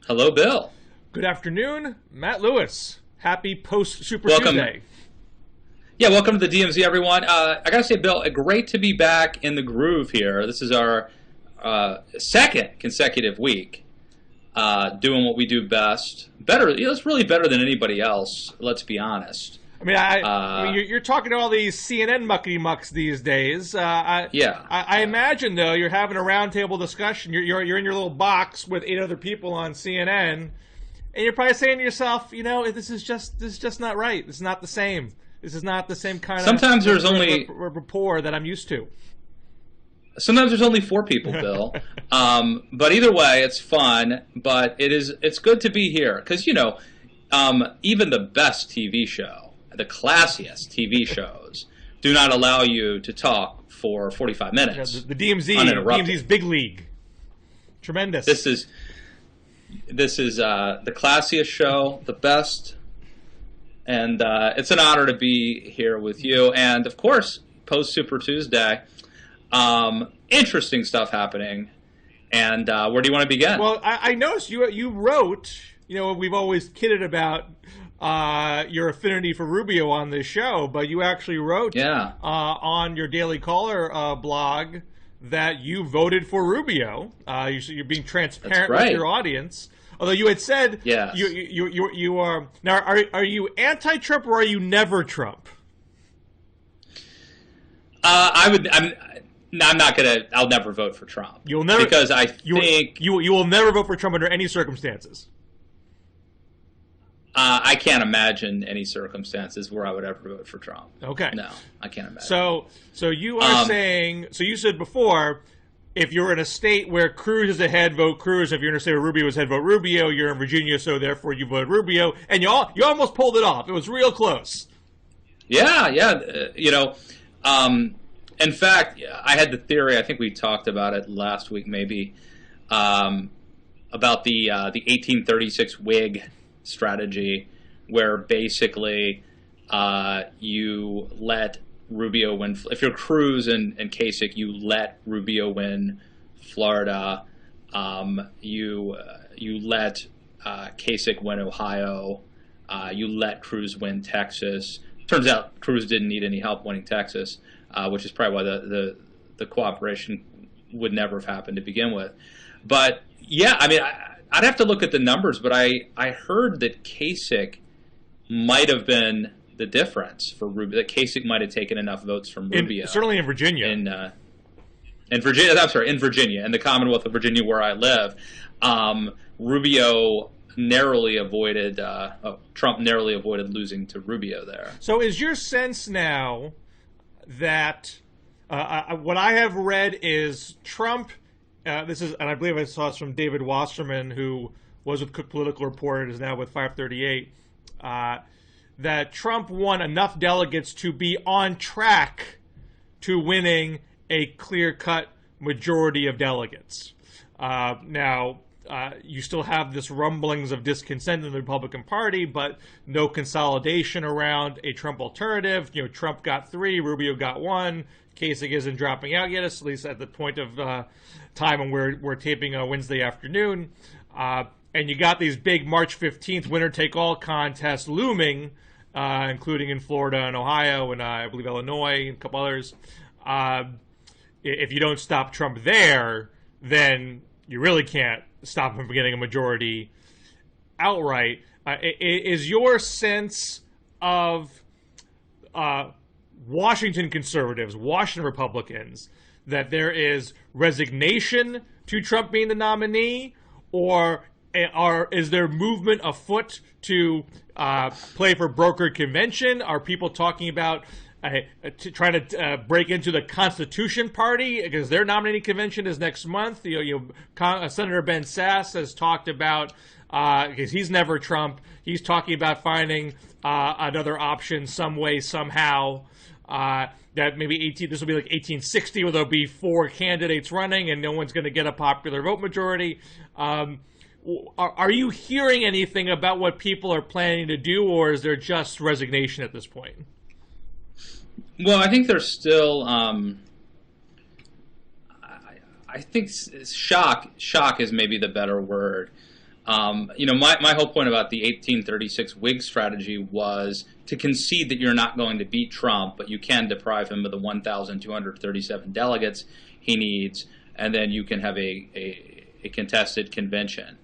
Hello, Bill. Good afternoon, Matt Lewis. Happy post-Super Welcome. Tuesday. Yeah, welcome to the DMZ, everyone. I gotta say, Bill, great to be back in the groove here. This is our second consecutive week doing what we do best. Better, it's really better than anybody else. Let's be honest. I mean, you're talking to all these CNN muckety-mucks these days. I imagine, though, you're having a roundtable discussion. You're in your little box with 8 other people on CNN, and you're probably saying to yourself, you know, this is just not right. This is not the same. This is not the same kind Sometimes of there's only rapport that I'm used to. Sometimes there's only 4 people, Bill. But either way, it's fun. But it's good to be here because even the best TV show, the classiest TV shows, do not allow you to talk for 45 minutes. Yeah, the DMZ's big league. Tremendous. This is the classiest show, the best, and it's an honor to be here with you. And of course, post Super Tuesday, interesting stuff happening. And where do you want to begin? Well, I noticed you wrote. You know, we've always kidded about your affinity for Rubio on this show, but you actually wrote on your Daily Caller blog that you voted for Rubio. You're being transparent with your audience. Although you had said you are now. Are you anti-Trump or are you never Trump? I'm not gonna. I'll never vote for Trump. You'll never, because I think you will never vote for Trump under any circumstances. I can't imagine any circumstances where I would ever vote for Trump. Okay. No, I can't imagine. So you are saying. So you said before, if you're in a state where Cruz is ahead, vote Cruz. If you're in a state where Rubio is ahead, vote Rubio. You're in Virginia, so therefore you voted Rubio, and you almost pulled it off. It was real close. Yeah. In fact, I had the theory. I think we talked about it last week, maybe, about the 1836 Whig strategy, where basically you let Rubio win. If you're Cruz and Kasich, you let Rubio win Florida. You let Kasich win Ohio. You let Cruz win Texas. Turns out Cruz didn't need any help winning Texas, which is probably why the cooperation would never have happened to begin with. But yeah, I mean, I'd have to look at the numbers, but I heard that Kasich might have been the difference for Rubio. That Kasich might have taken enough votes from Rubio. Certainly in Virginia. In Virginia, in Virginia, in the Commonwealth of Virginia, where I live, Rubio narrowly avoided. Trump narrowly avoided losing to Rubio there. So, is your sense now that what I have read is Trump? This is, and I believe I saw this from David Wasserman, who was with Cook Political Report and is now with 538, that Trump won enough delegates to be on track to winning a clear-cut majority of delegates. Now, you still have this rumblings of discontent in the Republican Party, but no consolidation around a Trump alternative. You know, Trump got 3, Rubio got 1. Kasich isn't dropping out yet, at least at the point of time when we're taping on Wednesday afternoon. And you got these big March 15th winner-take-all contests looming, including in Florida and Ohio and I believe Illinois and a couple others. If you don't stop Trump there, then you really can't stop him from getting a majority outright. Is your sense of Washington conservatives, Washington Republicans, that there is resignation to Trump being the nominee, or is there movement afoot to play for brokered convention? Are people talking about trying to break into the Constitution Party because their nominating convention is next month? Senator Ben Sasse has talked about, because he's never Trump, he's talking about finding another option some way, somehow. That maybe this will be like 1860, where there'll be 4 candidates running and no one's going to get a popular vote majority. Are you hearing anything about what people are planning to do, or is there just resignation at this point? Well, I think there's still, I think shock is maybe the better word. My whole point about the 1836 Whig strategy was to concede that you're not going to beat Trump, but you can deprive him of the 1,237 delegates he needs, and then you can have a contested convention.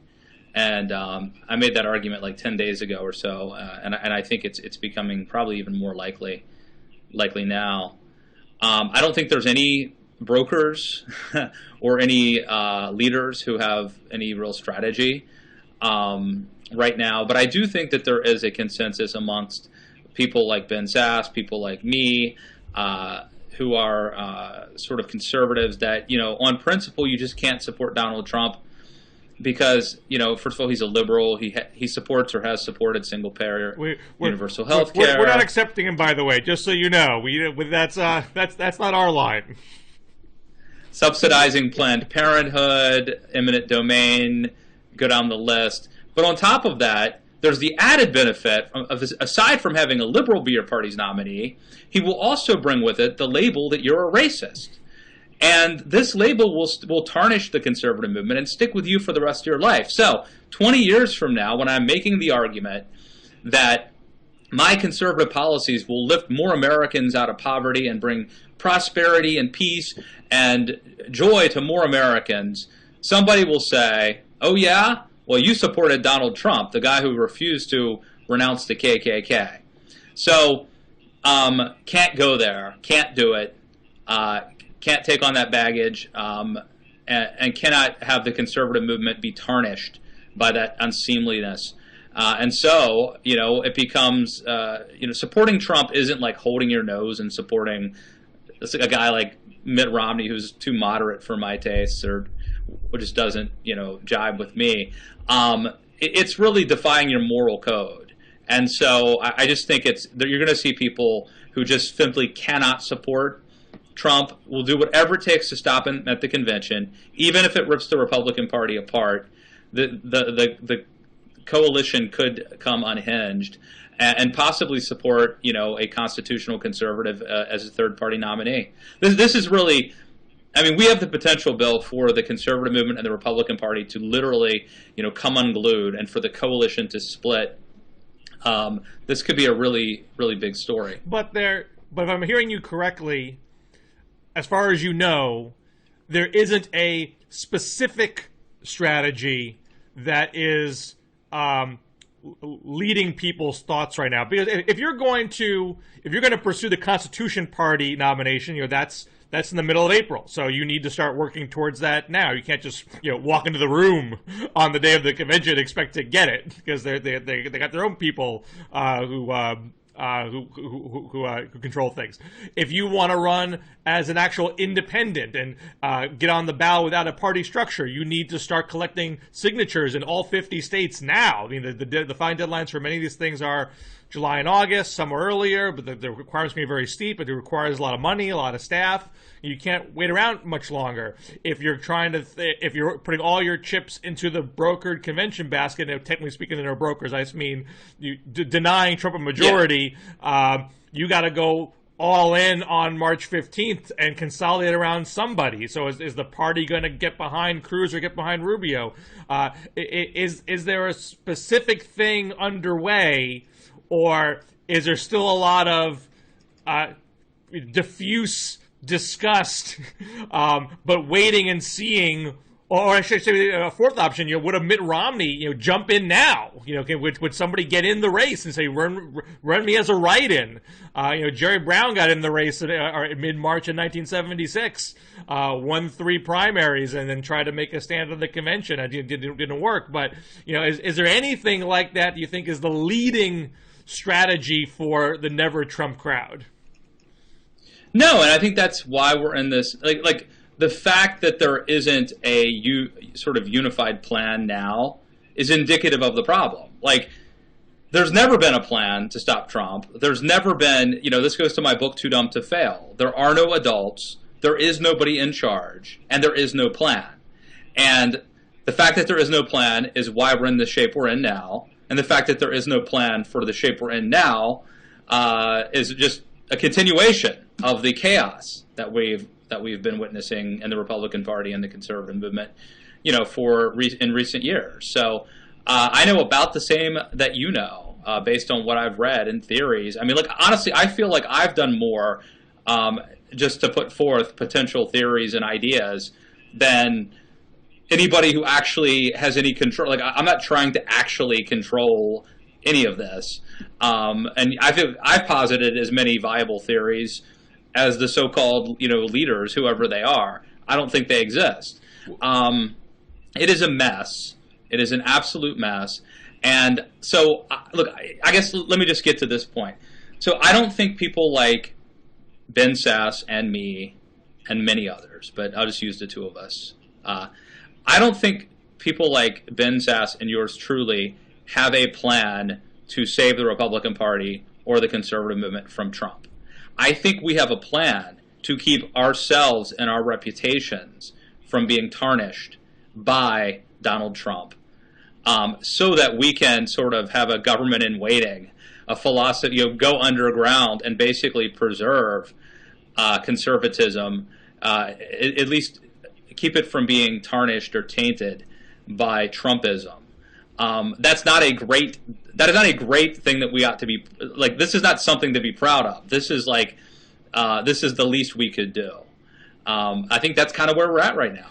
And I made that argument like 10 days ago or so, and I think it's becoming probably even more likely now. I don't think there's any brokers or any leaders who have any real strategy right now, but I do think that there is a consensus amongst people like Ben Sass, people like me, who are sort of conservatives that, on principle, you just can't support Donald Trump because, first of all, he's a liberal. He supports or has supported single-payer universal health care. We're not accepting him, by the way, just so you know. That's not our line. Subsidizing Planned Parenthood, eminent domain, go down the list. But on top of that, there's the added benefit of this, aside from having a liberal be your party's nominee, he will also bring with it the label that you're a racist. And this label will tarnish the conservative movement and stick with you for the rest of your life. So 20 years from now, when I'm making the argument that my conservative policies will lift more Americans out of poverty and bring prosperity and peace and joy to more Americans, somebody will say, oh yeah? Well, you supported Donald Trump, the guy who refused to renounce the KKK. So, can't go there, can't do it, can't take on that baggage, and cannot have the conservative movement be tarnished by that unseemliness. And so, it becomes, supporting Trump isn't like holding your nose and supporting a guy like Mitt Romney who's too moderate for my tastes or just doesn't, jibe with me. It's really defying your moral code. And so I just think you're going to see people who just simply cannot support Trump, will do whatever it takes to stop him at the convention, even if it rips the Republican Party apart. The coalition could come unhinged and possibly support, a constitutional conservative as a third-party nominee. This is really, we have the potential, Bill, for the conservative movement and the Republican Party to literally, come unglued, and for the coalition to split. This could be a really, really big story. But if I'm hearing you correctly, as far as you know, there isn't a specific strategy that is leading people's thoughts right now. Because if you're going to pursue the Constitution Party nomination, that's in the middle of April. So you need to start working towards that now. You can't just walk into the room on the day of the convention and expect to get it, because they got their own people who control things. If you want to run as an actual independent and get on the ballot without a party structure, you need to start collecting signatures in all 50 states now. The fine deadlines for many of these things are July and August, some are earlier, but the requirements can be very steep, but it requires a lot of money, a lot of staff. You can't wait around much longer. If you're if you're putting all your chips into the brokered convention basket, and technically speaking, there are brokers, I just mean denying Trump a majority, you got to go all in on March 15th and consolidate around somebody. So is the party going to get behind Cruz or get behind Rubio? Is there a specific thing underway, or is there still a lot of diffuse disgust, but waiting and seeing? Or I should say, a fourth option, would a Mitt Romney, jump in now? Would somebody get in the race and say, run me as a write-in? Jerry Brown got in the race in mid-March in 1976, won 3 primaries, and then tried to make a stand at the convention. It didn't work. But, is there anything like that you think is the leading strategy for the Never Trump crowd? No, and I think that's why we're in this, like the fact that there isn't a sort of unified plan now is indicative of the problem. Like, there's never been a plan to stop Trump. There's never been, this goes to my book, Too Dumb to Fail. There are no adults, there is nobody in charge, and there is no plan. And the fact that there is no plan is why we're in the shape we're in now. And the fact that there is no plan for the shape we're in now is just a continuation of the chaos that we've been witnessing in the Republican Party and the conservative movement, in recent years. So I know about the same that you know, based on what I've read and theories. I mean, look, honestly, I feel like I've done more just to put forth potential theories and ideas than anybody who actually has any control. Like, I'm not trying to actually control any of this. And I've posited as many viable theories as the so-called, leaders, whoever they are. I don't think they exist. It is a mess. It is an absolute mess. And so, look, I guess let me just get to this point. So I don't think people like Ben Sass and me and many others, but I'll just use the two of us. I don't think people like Ben Sass and yours truly have a plan to save the Republican Party or the conservative movement from Trump. I think we have a plan to keep ourselves and our reputations from being tarnished by Donald Trump, so that we can sort of have a government in waiting, a philosophy, go underground and basically preserve conservatism, at least keep it from being tarnished or tainted by Trumpism. That is not a great thing that we ought to be, like, this is not something to be proud of. This is like, this is the least we could do. I think that's kind of where we're at right now.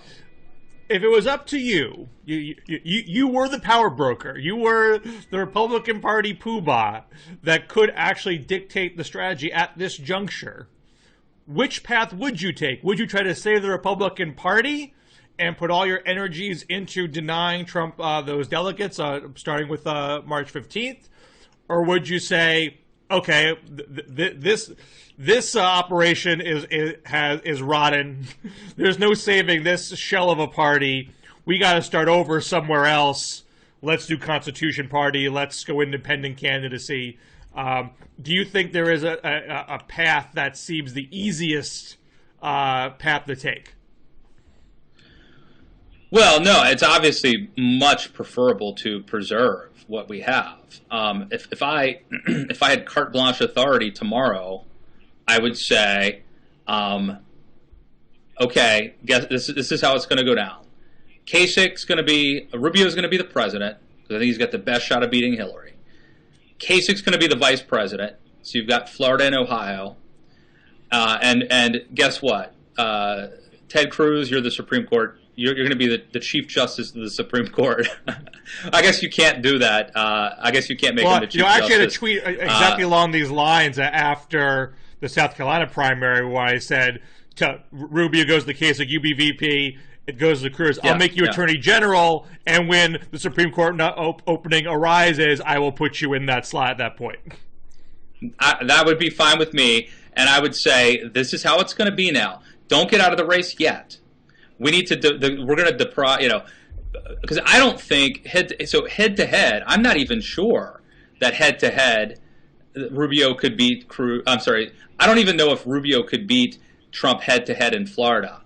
If it was up to you, you were the power broker. You were the Republican Party poobah that could actually dictate the strategy at this juncture. Which path would you take? Would you try to save the Republican Party and put all your energies into denying Trump those delegates, starting with March 15th? Or would you say, okay, this operation is rotten. There's no saving this shell of a party. We got to start over somewhere else. Let's do Constitution Party. Let's go independent candidacy. Do you think there is a path that seems the easiest path to take? Well, no, it's obviously much preferable to preserve what we have. If I had carte blanche authority tomorrow, I would say, okay, guess this is how it's going to go down. Rubio's going to be the president, because I think he's got the best shot of beating Hillary. Kasich's going to be the vice president, so you've got Florida and Ohio. And guess what? Ted Cruz, you're the Supreme Court. You're going to be the Chief Justice of the Supreme Court. I guess you can't do that. I guess you can't make him the Chief Justice. I actually had a tweet exactly along these lines after the South Carolina primary, where I said, Rubio goes to Kasich, you be VP, it goes to Cruz. I'll make you Attorney General, and when the Supreme Court opening arises, I will put you in that slot at that point. That would be fine with me, and I would say, this is how it's going to be now. Don't get out of the race yet. We need to. We're going to deprive. Because I don't think head to head. I'm not even sure that head to head Rubio could beat Cruz. I'm sorry. I don't even know if Rubio could beat Trump head to head in Florida.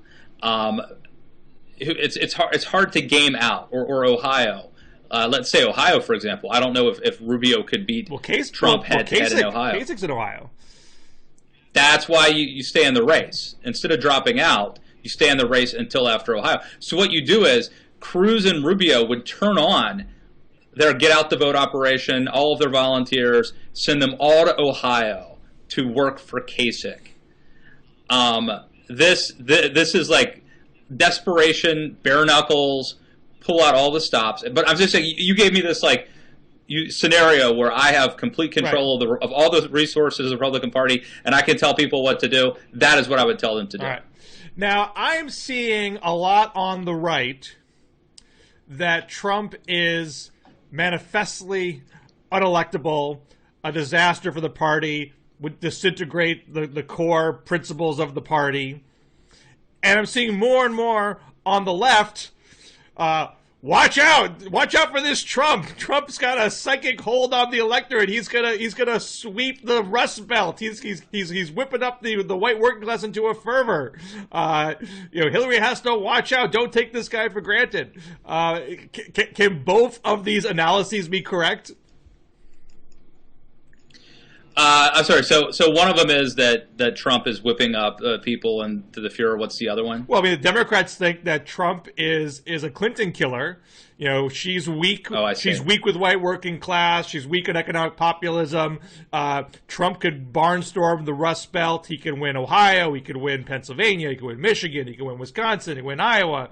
It's hard to game out, or Ohio. Let's say Ohio, for example. I don't know if Rubio could beat Trump head to head in Ohio. Kasich's in Ohio. That's why you stay in the race. Instead of dropping out, you stay in the race until after Ohio. So what you do is Cruz and Rubio would turn on their get-out-the-vote operation, all of their volunteers, send them all to Ohio to work for Kasich. This is like desperation, bare knuckles, pull out all the stops. But I'm just saying, you gave me this scenario where I have complete control of all the resources of the Republican Party, and I can tell people what to do. That is what I would tell them to do. All right. Now, I'm seeing a lot on the right that Trump is manifestly unelectable, a disaster for the party, would disintegrate the core principles of the party. And I'm seeing more and more on the left, watch out for this Trump. Trump's got a psychic hold on the electorate. He's gonna sweep the Rust Belt. He's whipping up the white working class into a fervor. Hillary has to watch out. Don't take this guy for granted. Can both of these analyses be correct? I'm sorry. So one of them is that Trump is whipping up people into the Fuhrer. What's the other one? Well, I mean, the Democrats think that Trump is a Clinton killer. You know, she's weak. Oh, I see. She's weak with white working class. She's weak in economic populism. Trump could barnstorm the Rust Belt. He can win Ohio. He could win Pennsylvania. He could win Michigan. He could win Wisconsin. He could win Iowa.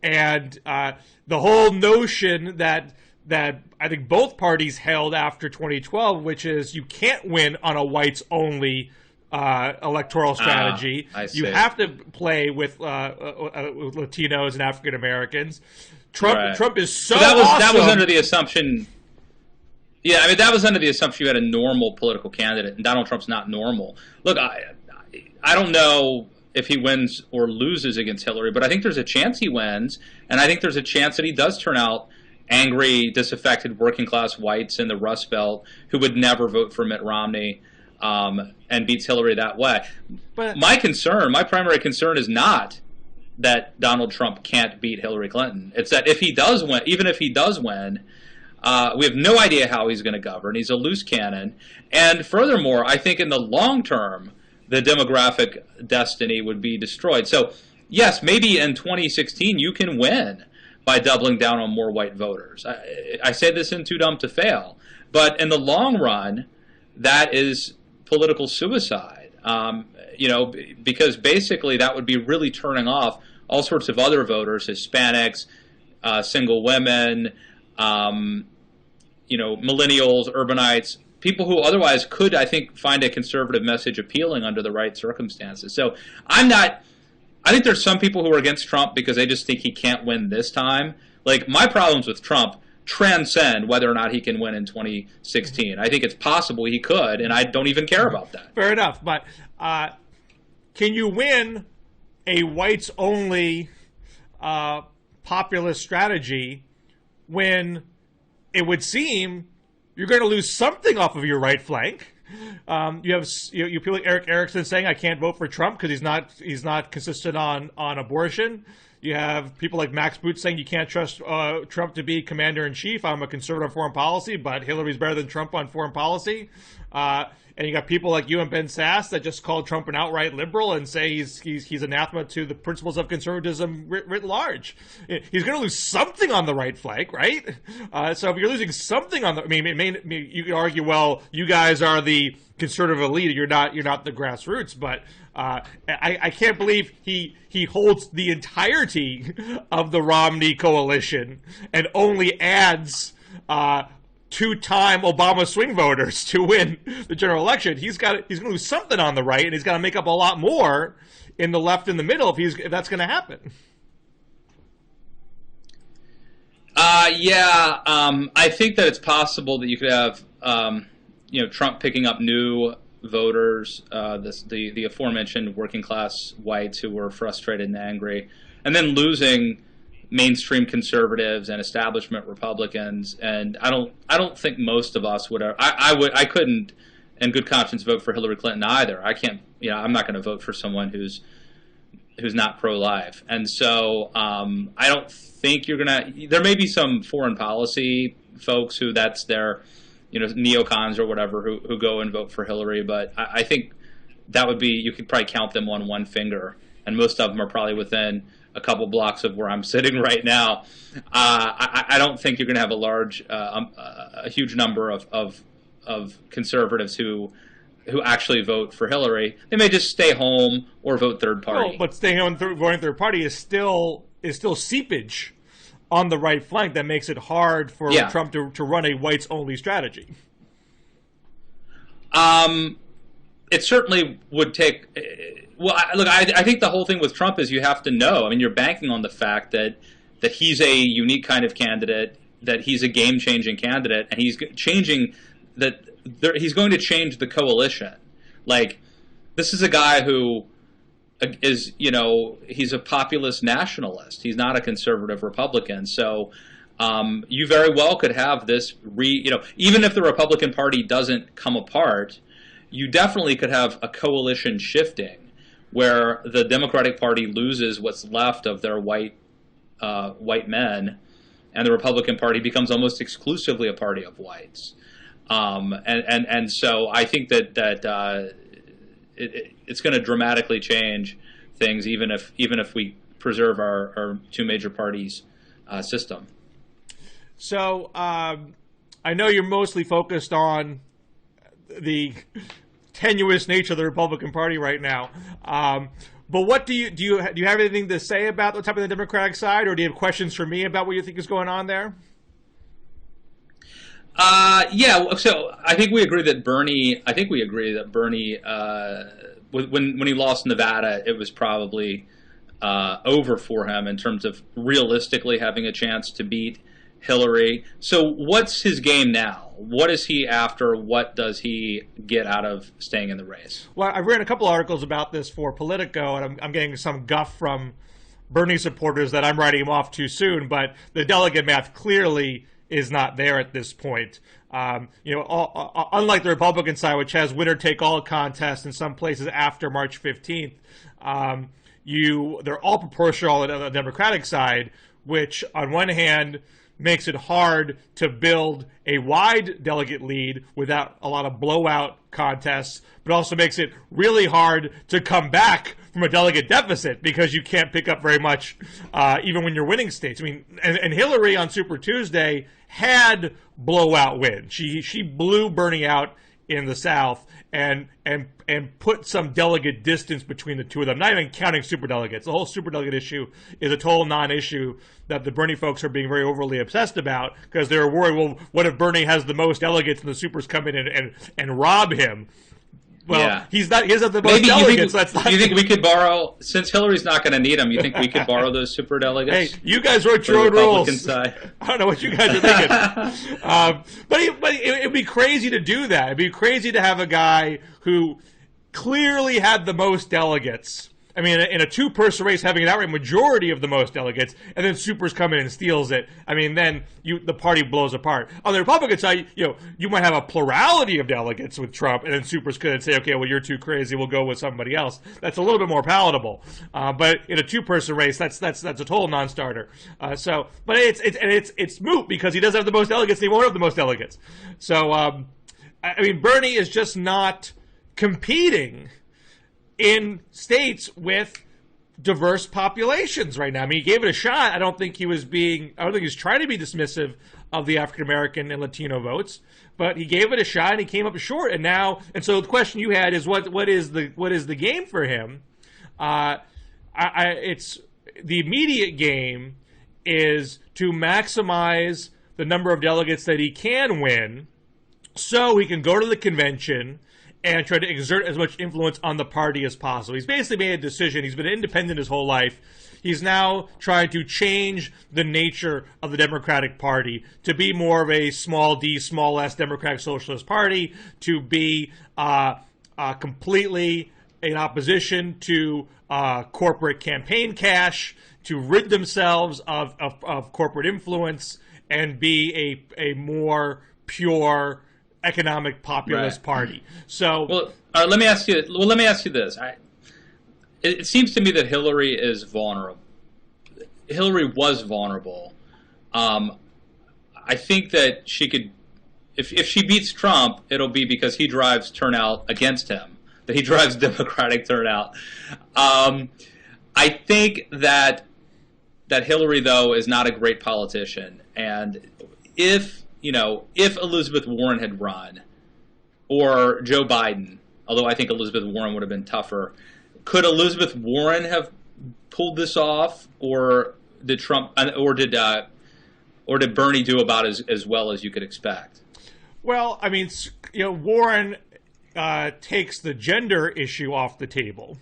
And the whole notion that I think both parties held after 2012, which is you can't win on a whites-only electoral strategy. You have to play with Latinos and African Americans. Trump is so awesome. That was under the assumption. Yeah, I mean that was under the assumption you had a normal political candidate, and Donald Trump's not normal. Look, I don't know if he wins or loses against Hillary, but I think there's a chance he wins, and I think there's a chance that he does turn out angry, disaffected working class whites in the Rust Belt who would never vote for Mitt Romney. And beats Hillary that way. But my primary concern is not that Donald Trump can't beat Hillary Clinton. It's that if he does win, even if he does win, we have no idea how he's going to govern. He's a loose cannon. And furthermore, I think in the long term, the demographic destiny would be destroyed. So, yes, maybe in 2016 you can win by doubling down on more white voters. I say this in Too Dumb to Fail. But in the long run, that is political suicide, because basically that would be really turning off all sorts of other voters, Hispanics, single women, millennials, urbanites, people who otherwise could, I think, find a conservative message appealing under the right circumstances. So I think there's some people who are against Trump because they just think he can't win this time. Like, my problems with Trump transcend whether or not he can win in 2016. I think it's possible he could, and I don't even care about that. Fair enough, but can you win a whites-only populist strategy when it would seem you're going to lose something off of your right flank? You have people like Eric Erickson saying, "I can't vote for Trump because he's not consistent on abortion." You have people like Max Boot saying you can't trust Trump to be commander-in-chief. I'm a conservative on foreign policy, but Hillary's better than Trump on foreign policy. And you got people like you and Ben Sass that just call Trump an outright liberal and say he's anathema to the principles of conservatism writ large. He's going to lose something on the right flank, right? So if you're losing something on you could argue, well, you guys are the conservative elite. You're not the grassroots, but I can't believe he holds the entirety of the Romney coalition and only adds two-time Obama swing voters to win the general election. He's going to lose something on the right, and he's got to make up a lot more in the left and the middle if that's going to happen. I think that it's possible that you could have Trump picking up new voters, the aforementioned working class whites who were frustrated and angry, and then losing mainstream conservatives and establishment Republicans. And I don't think most of us would. I couldn't, in good conscience, vote for Hillary Clinton either. I can't. I'm not going to vote for someone who's not pro-life. And so I don't think you're gonna. There may be some foreign policy folks who that's their, neocons or whatever who go and vote for Hillary. But I think that would be, you could probably count them on one finger, and most of them are probably within a couple blocks of where I'm sitting right now. I don't think you're going to have a huge number of conservatives who actually vote for Hillary. They may just stay home or vote third party. Well, but staying home voting third party is still seepage on the right flank that makes it hard for Trump to run a whites-only strategy. It certainly would take. Well, I think the whole thing with Trump is you have to know. I mean, you're banking on the fact that he's a unique kind of candidate, that he's a game-changing candidate, and he's changing that. He's going to change the coalition. Like, this is a guy who is, he's a populist nationalist. He's not a conservative Republican. So you very well could have this even if the Republican Party doesn't come apart, you definitely could have a coalition shifting where the Democratic Party loses what's left of their white men, and the Republican Party becomes almost exclusively a party of whites. And so I think that it's going to dramatically change things, even if we preserve our two major parties system. So I know you're mostly focused on the tenuous nature of the Republican Party right now. But what do you have anything to say about what's happening on the Democratic side, or do you have questions for me about what you think is going on there? Yeah. So I think we agree that Bernie. When he lost Nevada, it was probably over for him in terms of realistically having a chance to beat Hillary. So what's his game now? What is he after? What does he get out of staying in the race? Well, I've written a couple articles about this for Politico, and I'm getting some guff from Bernie supporters that I'm writing him off too soon, but the delegate math clearly is not there at this point. Unlike the Republican side, which has winner-take-all contests in some places after March 15th, they're all proportional on the Democratic side, which on one hand makes it hard to build a wide delegate lead without a lot of blowout contests, but also makes it really hard to come back from a delegate deficit because you can't pick up very much even when you're winning states. I mean, and Hillary on Super Tuesday had blowout wins. She blew Bernie out in the South and put some delegate distance between the two of them, not even counting superdelegates. The whole superdelegate issue is a total non-issue that the Bernie folks are being very overly obsessed about because they're worried, well, what if Bernie has the most delegates and the supers come in and rob him? Well, yeah. He doesn't have the most delegates. You think we could borrow, since Hillary's not going to need them, you think we could borrow those super delegates? Hey, you guys wrote your own rules. I don't know what you guys are thinking. But it'd be crazy to do that. It'd be crazy to have a guy who clearly had the most delegates. I mean, in a two-person race, having an outright majority of the most delegates, and then supers come in and steals it. I mean, then the party blows apart. On the Republican side, you might have a plurality of delegates with Trump, and then supers could say, okay, well, you're too crazy, we'll go with somebody else. That's a little bit more palatable. But in a two-person race, that's a total non-starter. But it's moot because he doesn't have the most delegates, and he won't have the most delegates. So, I mean, Bernie is just not competing in states with diverse populations right now. I mean, he gave it a shot. I don't think he was trying to be dismissive of the African American and Latino votes, but he gave it a shot and he came up short. And so the question you had is what is the game for him? It's the immediate game is to maximize the number of delegates that he can win, so he can go to the convention and try to exert as much influence on the party as possible. He's basically made a decision. He's been independent his whole life. He's now trying to change the nature of the Democratic Party to be more of a small d, small s Democratic Socialist Party, to be completely in opposition to corporate campaign cash, to rid themselves of corporate influence, and be a more pure economic populist party. So, let me ask you this. It seems to me that Hillary is vulnerable. Hillary was vulnerable. I think that she could, if she beats Trump, it'll be because he drives turnout against him. That he drives Democratic turnout. I think that Hillary, though, is not a great politician, and if Elizabeth Warren had run, or Joe Biden, although I think Elizabeth Warren would have been tougher, could Elizabeth Warren have pulled this off, or did Trump, or did Bernie do about as well as you could expect? Well, I mean, Warren takes the gender issue off the table,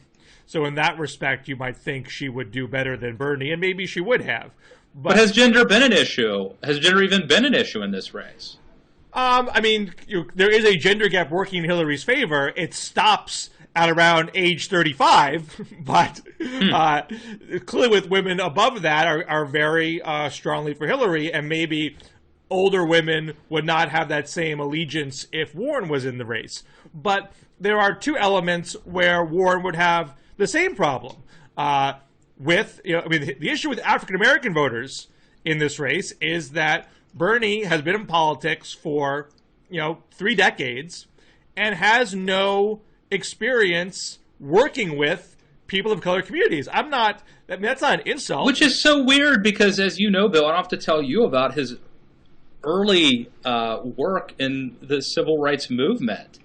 so in that respect, you might think she would do better than Bernie, and maybe she would have. But has gender been an issue? Has gender even been an issue in this race? I mean, there is a gender gap working in Hillary's favor. It stops at around age 35, but clearly with women above that are very strongly for Hillary, and maybe older women would not have that same allegiance if Warren was in the race. But there are two elements where Warren would have the same problem. The issue with African American voters in this race is that Bernie has been in politics for 3 decades and has no experience working with people of color communities. That's not an insult. Which is so weird because, as you know, Bill, I don't have to tell you about his early work in the civil rights movement.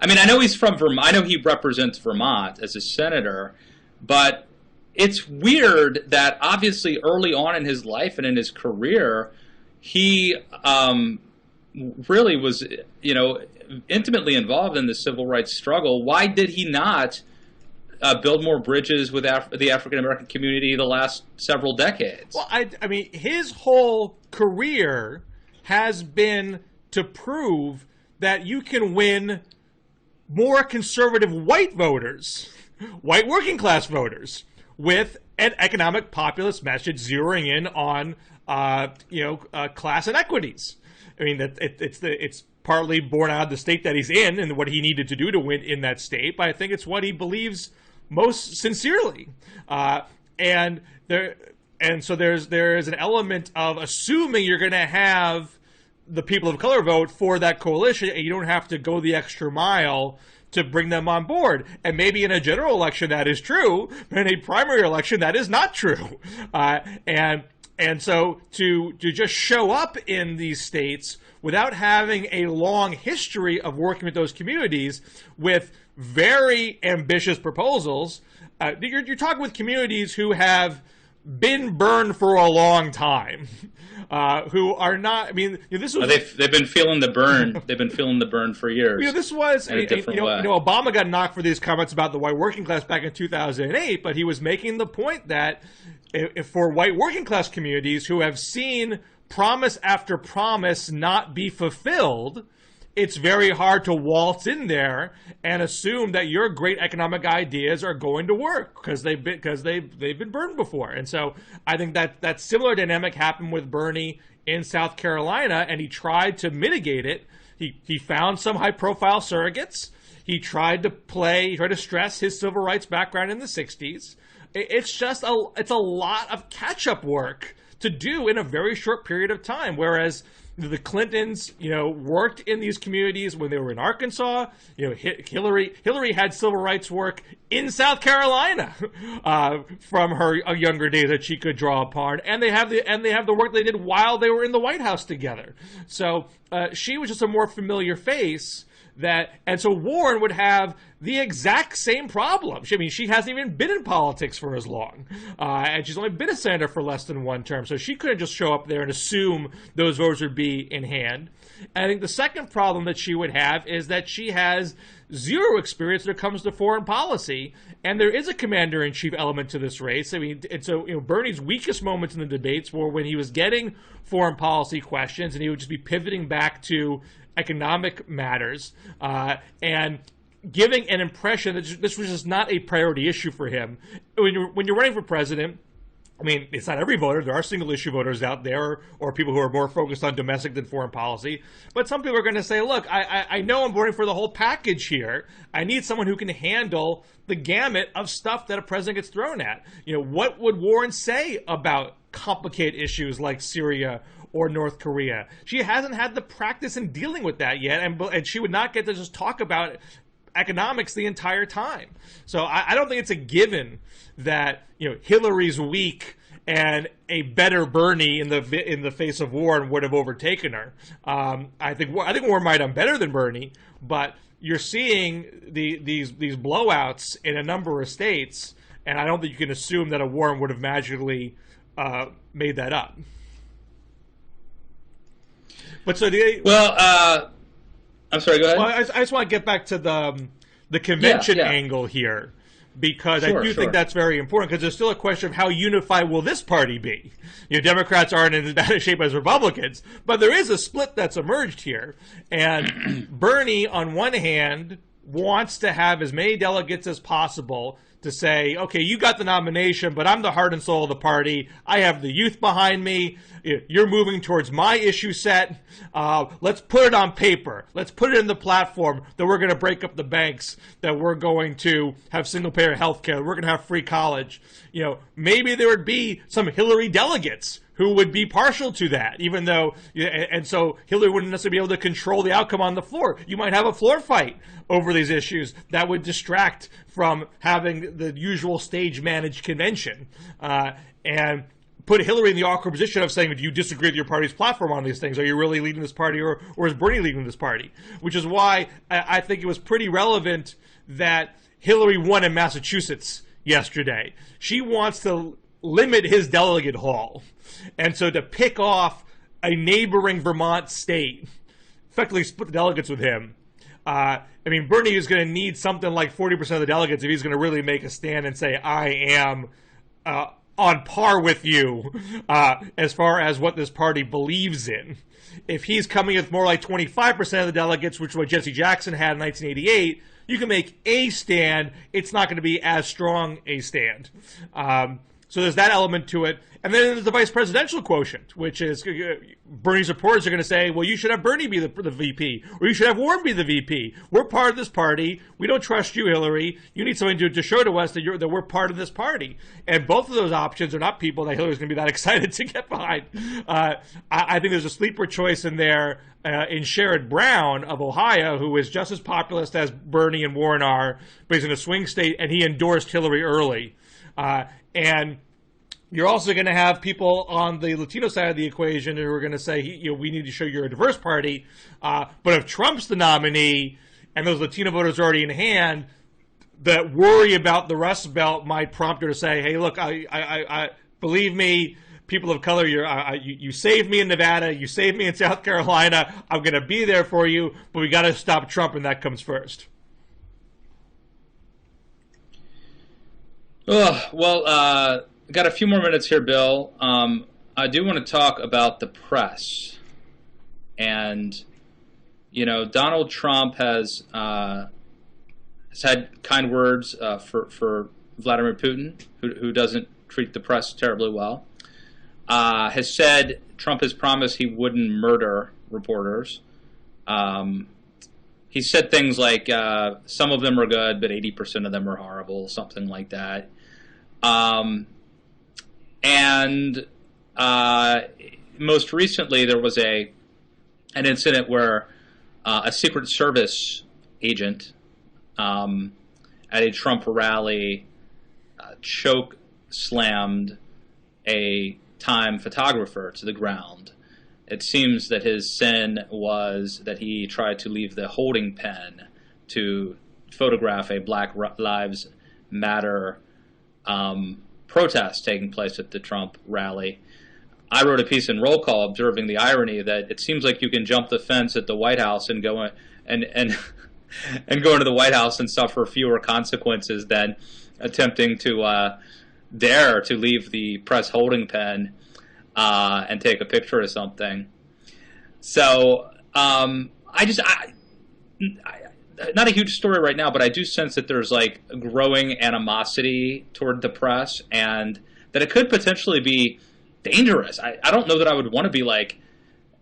I mean, I know he's from Vermont. I know he represents Vermont as a senator, but it's weird that obviously early on in his life and in his career, he really was, intimately involved in the civil rights struggle. Why did he not build more bridges with the African-American community the last several decades? Well, I mean, his whole career has been to prove that you can win more conservative white voters, white working class voters, with an economic populist message zeroing in on class inequities. I mean, it's partly born out of the state that he's in and what he needed to do to win in that state, but I think it's what he believes most sincerely. And so there's an element of assuming you're going to have the people of color vote for that coalition, and you don't have to go the extra mile to bring them on board. And maybe in a general election that is true, but in a primary election that is not true. And so to just show up in these states without having a long history of working with those communities with very ambitious proposals, you're talking with communities who have been burned for a long time, who are not. I mean, this was they've been feeling the burn. They've been feeling the burn for years. This was in a different way. Obama got knocked for these comments about the white working class back in 2008, but he was making the point that if for white working class communities who have seen promise after promise not be fulfilled, it's very hard to waltz in there and assume that your great economic ideas are going to work because they've been burned before. And so I think that similar dynamic happened with Bernie in South Carolina, and he tried to mitigate it. He found some high profile surrogates. He tried to stress his civil rights background in the 60s. It's a lot of catch up work to do in a very short period of time, whereas the Clintons, worked in these communities when they were in Arkansas. Hillary had civil rights work in South Carolina from her younger days that she could draw upon, and they have the work they did while they were in the White House together. So she was just a more familiar face. And so Warren would have the exact same problem. She hasn't even been in politics for as long. And she's only been a senator for less than one term. So she couldn't just show up there and assume those votes would be in hand. And I think the second problem that she would have is that she has zero experience when it comes to foreign policy. And there is a commander-in-chief element to this race. I mean, and so Bernie's weakest moments in the debates were when he was getting foreign policy questions and he would just be pivoting back to economic matters and giving an impression that this was just not a priority issue for him. When you're running for president, I mean, it's not every voter. There are single-issue voters out there or people who are more focused on domestic than foreign policy. But some people are going to say, look, I know I'm voting for the whole package here. I need someone who can handle the gamut of stuff that a president gets thrown at. What would Warren say about complicated issues like Syria or North Korea? She hasn't had the practice in dealing with that yet, and she would not get to just talk about economics the entire time. So I don't think it's a given that Hillary's weak and a better Bernie in the face of Warren would have overtaken her. I think Warren might have done better than Bernie, but you're seeing these blowouts in a number of states, and I don't think you can assume that a Warren would have magically made that up. But so I'm sorry, go ahead. Well, I just want to get back to the convention angle here, because I do think that's very important, because there's still a question of how unified will this party be. Democrats aren't in as bad a shape as Republicans, but there is a split that's emerged here. And Bernie, on one hand, wants to have as many delegates as possible to say, okay, you got the nomination, but I'm the heart and soul of the party. I have the youth behind me. You're moving towards my issue set. Let's put it on paper. Let's put it in the platform that we're going to break up the banks, that we're going to have single-payer health care, we're going to have free college. Maybe there would be some Hillary delegates who would be partial to that, even though, and so Hillary wouldn't necessarily be able to control the outcome on the floor. You might have a floor fight over these issues that would distract from having the usual stage-managed convention, and put Hillary in the awkward position of saying, do you disagree with your party's platform on these things? Are you really leading this party, or is Bernie leading this party? Which is why I think it was pretty relevant that Hillary won in Massachusetts yesterday. She wants to limit his delegate haul. And so to pick off a neighboring Vermont state, effectively split the delegates with him. I mean, Bernie is going to need something like 40% of the delegates if he's going to really make a stand and say, I am on par with you as far as what this party believes in. If he's coming with more like 25% of the delegates, which is what Jesse Jackson had in 1988, you can make a stand. It's not going to be as strong a stand. So there's that element to it. And then there's the vice presidential quotient, which is Bernie's supporters are going to say, well, you should have Bernie be the VP, or you should have Warren be the VP. We're part of this party. We don't trust you, Hillary. You need something to show to us that we're part of this party. And both of those options are not people that Hillary's going to be that excited to get behind. I think there's a sleeper choice in there in Sherrod Brown of Ohio, who is just as populist as Bernie and Warren are, but he's in a swing state, and he endorsed Hillary early. And you're also going to have people on the Latino side of the equation who are going to say, we need to show you're a diverse party. But if Trump's the nominee and those Latino voters are already in hand, that worry about the Rust Belt might prompt her to say, hey, look, I believe me, people of color, you saved me in Nevada, you saved me in South Carolina, I'm going to be there for you, but we got to stop Trump, and that comes first. Well, got a few more minutes here, Bill. I do want to talk about the press. And, Donald Trump has had kind words for Vladimir Putin, who doesn't treat the press terribly well. Has said Trump has promised he wouldn't murder reporters. He said things like, some of them are good, but 80% of them are horrible, something like that. And most recently, there was an incident where a Secret Service agent at a Trump rally choke slammed a Time photographer to the ground. It seems that his sin was that he tried to leave the holding pen to photograph a Black Lives Matter protest taking place at the Trump rally. I wrote a piece in Roll Call observing the irony that it seems like you can jump the fence at the White House and go and go into the White House and suffer fewer consequences than attempting to dare to leave the press holding pen and take a picture of something. So not a huge story right now, but I do sense that there's like a growing animosity toward the press, and that it could potentially be dangerous. I don't know that I would want to be like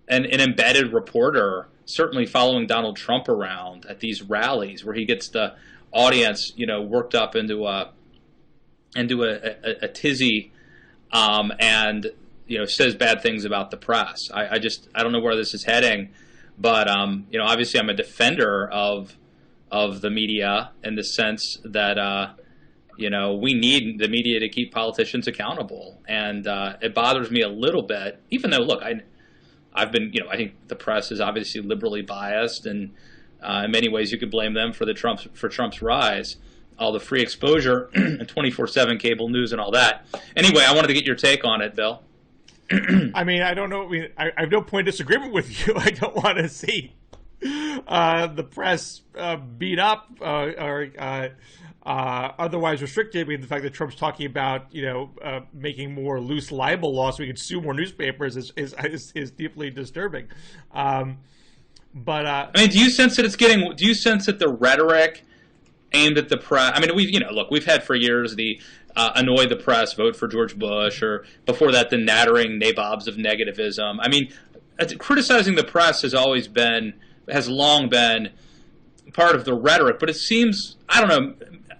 an embedded reporter, certainly following Donald Trump around at these rallies where he gets the audience, worked up into a tizzy, and says bad things about the press. I don't know where this is heading, but obviously I'm a defender of the media in the sense that we need the media to keep politicians accountable, and it bothers me a little bit, even though look, I've been I think the press is obviously liberally biased, and in many ways you could blame them for Trump's rise, all the free exposure and 24/7 cable news and all that. Anyway, I wanted to get your take on it, Bill. I mean, I don't know. I have no point of disagreement with you. I don't want to see the press beat up or otherwise restricted. I mean, the fact that Trump's talking about making more loose libel laws so we can sue more newspapers is deeply disturbing. But I mean, do you sense that Do you sense that the rhetoric aimed at the press? I mean, we've had for years the annoy the press, vote for George Bush, or before that the nattering nabobs of negativism. I mean, criticizing the press has long been part of the rhetoric, but it seems, I don't know,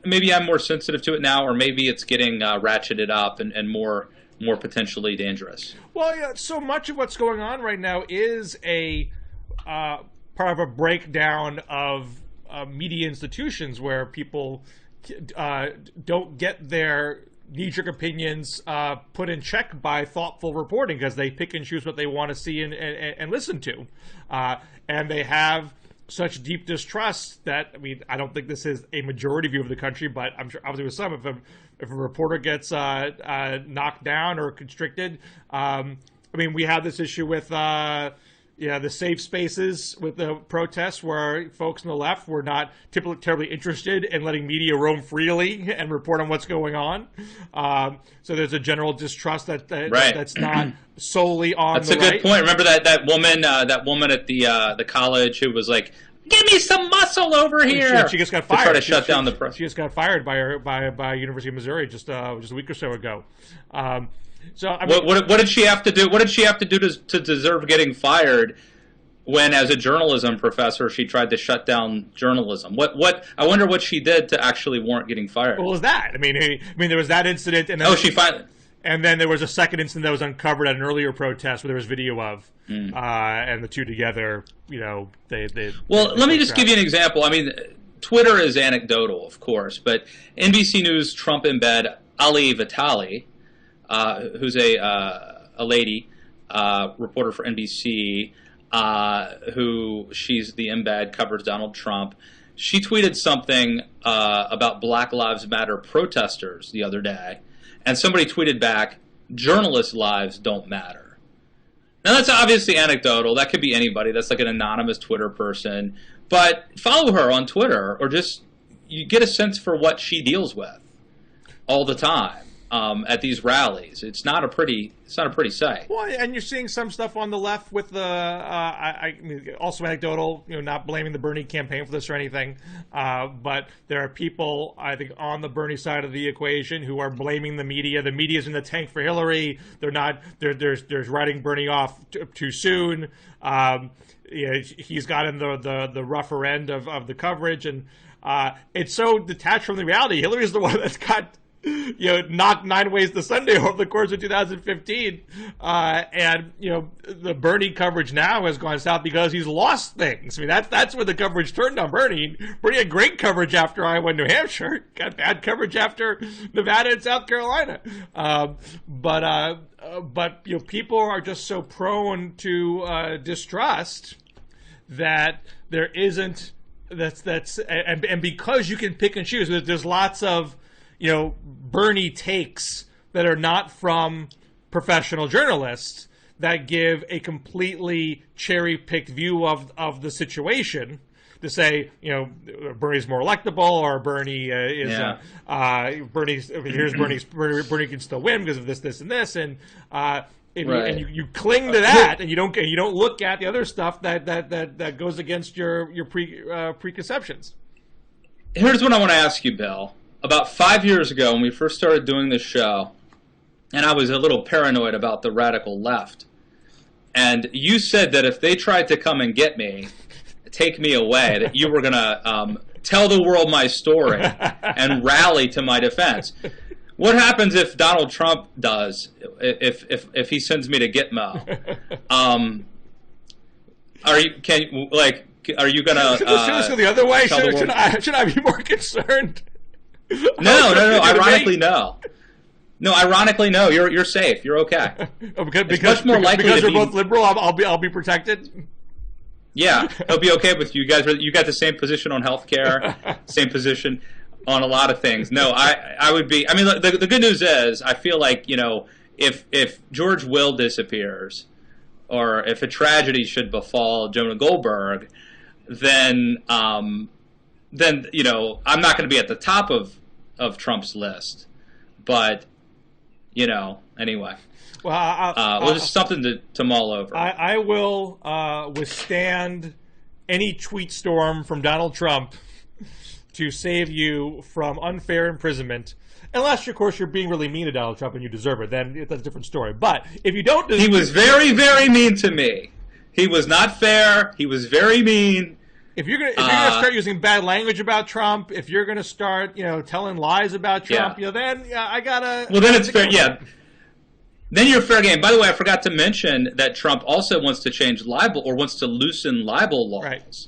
maybe I'm more sensitive to it now, or maybe it's getting ratcheted up and more more potentially dangerous. Well, yeah, so much of what's going on right now is a part of a breakdown of media institutions where people don't get their knee-jerk opinions put in check by thoughtful reporting, because they pick and choose what they want to see and listen to. And they have such deep distrust that, I mean, I don't think this is a majority view of the country, but I'm sure obviously with some, if a reporter gets knocked down or constricted, I mean, we have this issue with the safe spaces with the protests, where folks on the left were not typically terribly interested in letting media roam freely and report on what's going on. So there's a general distrust that's not solely on That's the a good right. point. Remember that woman at the college who was like, "Give me some muscle over here." She just got fired. To try to shut down the press. She just got fired by University of Missouri just a week or so ago. So I mean, what did she have to do? What did she have to do to deserve getting fired? When, as a journalism professor, she tried to shut down journalism. What? I wonder what she did to actually warrant getting fired. What was that? I mean, there was that incident, and then she finally. And then there was a second incident that was uncovered at an earlier protest where there was video of, and the two together, they. Well, let me just give you an example. I mean, Twitter is anecdotal, of course, but NBC News Trump embed Ali Vitali, who's a lady reporter for NBC. Who she's the embed, covers Donald Trump. She tweeted something about Black Lives Matter protesters the other day, and somebody tweeted back, "Journalists' lives don't matter." Now that's obviously anecdotal. That could be anybody. That's like an anonymous Twitter person. But follow her on Twitter, or just you get a sense for what she deals with all the time. At these rallies, it's not a pretty sight. Well, and you're seeing some stuff on the left with the I mean, also anecdotal, not blaming the Bernie campaign for this or anything, but there are people, I think, on the Bernie side of the equation who are blaming the media. The media's in the tank for Hillary. They're not. They're writing Bernie off too soon. He's gotten the rougher end of the coverage, and it's so detached from the reality. Hillary's the one that's got knocked 9 ways to Sunday over the course of 2015, and the Bernie coverage now has gone south because he's lost things. I mean, that's where the coverage turned on Bernie. Bernie had great coverage after Iowa and New Hampshire, got bad coverage after Nevada and South Carolina. But people are just so prone to distrust that there isn't and because you can pick and choose, there's lots of Bernie takes that are not from professional journalists that give a completely cherry-picked view of the situation to say, Bernie's more electable, or Bernie Bernie can still win because of this, and this, and and you cling to that, and you don't look at the other stuff that goes against your preconceptions. Here's what I want to ask you, Bill. About 5 years ago, when we first started doing this show, and I was a little paranoid about the radical left, and you said that if they tried to come and get me, take me away, that you were going to tell the world my story and rally to my defense. What happens if Donald Trump does? If he sends me to Gitmo? Are you gonna? Should this go the other way? Should I be more concerned? No. Ironically, no. No, ironically, no. You're safe. You're okay. Because much more likely because we're both liberal, I'll be protected. Yeah, he'll be okay with you. You got the same position on healthcare, same position on a lot of things. No, I would be. I mean, the good news is, I feel like if George Will disappears, or if a tragedy should befall Jonah Goldberg, then I'm not going to be at the top of Trump's list, but anyway. Well, just something to mull over. I will withstand any tweet storm from Donald Trump to save you from unfair imprisonment, unless, of course, you're being really mean to Donald Trump and you deserve it. Then that's a different story. But if you don't, he was very, very mean to me. He was not fair. He was very mean. If you're gonna start using bad language about Trump, if you're gonna start telling lies about Trump, then I gotta. Well, then it's fair. Yeah. Then you're fair game. By the way, I forgot to mention that Trump also wants to change libel, or wants to loosen libel laws, Right.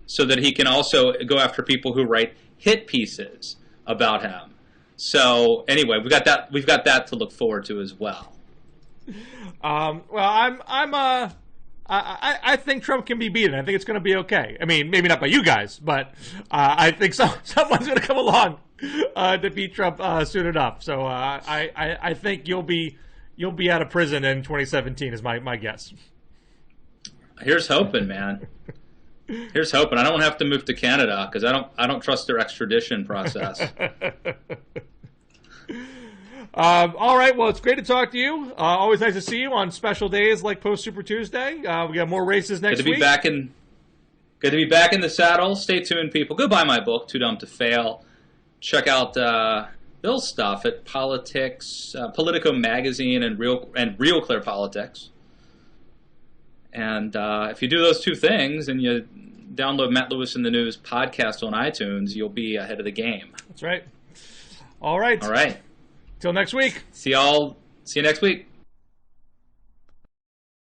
so that he can also go after people who write hit pieces about him. So anyway, we've got that to look forward to as well. Well, I think Trump can be beaten. I think it's going to be okay. I mean, maybe not by you guys, but I think someone's going to come along to beat Trump soon enough. So I think you'll be out of prison in 2017 is my guess. Here's hoping, man. Here's hoping. I don't have to move to Canada because I don't trust their extradition process. All right. Well, it's great to talk to you. Always nice to see you on special days like Post Super Tuesday. We got more races next week. Good to be back in the saddle. Stay tuned, people. Go buy my book, Too Dumb to Fail. Check out Bill's stuff at Politico magazine and Real Clear Politics. And if you do those two things and you download Matt Lewis in the News podcast on iTunes, you'll be ahead of the game. That's right. All right. All right. Till next week. See you next week.